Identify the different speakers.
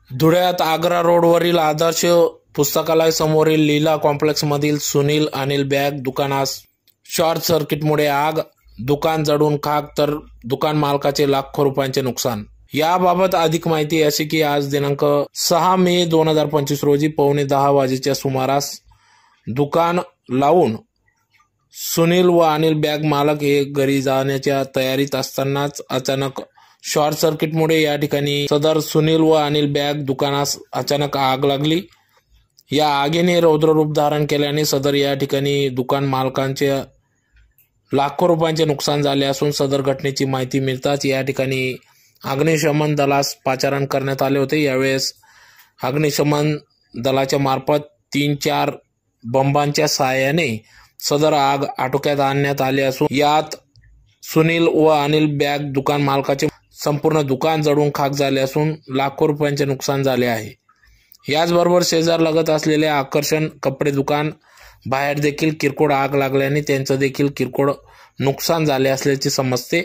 Speaker 1: धुळ्यात आग्रा रोडवरील आदर्श पुस्तकालय समोरील लीला कॉम्प्लेक्समधील सुनील अनिल बॅग दुकानास शॉर्ट सर्किटमुळे आग, दुकान जळून खाक तर दुकान मालकाचे लाखो रुपयांचे नुकसान। याबाबत अधिक माहिती अशी की आज दिनांक 6 मे 2025 रोजी पावणे 10 वाजेच्या सुमारास दुकान लावून सुनील व अनिल बॅग मालक हे घरी जाण्याच्या तयारीत असतानाच अचानक शॉर्ट सर्किटमुळे या ठिकाणी सदर सुनील व अनिल बॅग दुकानास अचानक आग लागली। या आगीने रौद्र रूप धारण केल्याने सदर या ठिकाणी दुकान मालकांचे लाखो रुपयांचे नुकसान झाले असून सदर घटनेची माहिती मिळताच या ठिकाणी अग्निशमन दलास पाचारण करण्यात आले होते। यावेळेस अग्निशमन दलाच्या मार्फत 3-4 बंबांच्या सहाय्याने सदर आग आटोक्यात आणण्यात आली असून यात सुनील व अनिल बॅग दुकान मालकाचे संपूर्ण दुकान जळून खाक झाले असून लाखो रुपयांचे नुकसान झाले आहे। याचबरोबर शेजार लगत असलेले आकर्षण कपडे दुकान बाहेर देखील किरकोळ आग लागल्याने त्यांचे देखील किरकोळ नुकसान झाले असल्याचे समजते।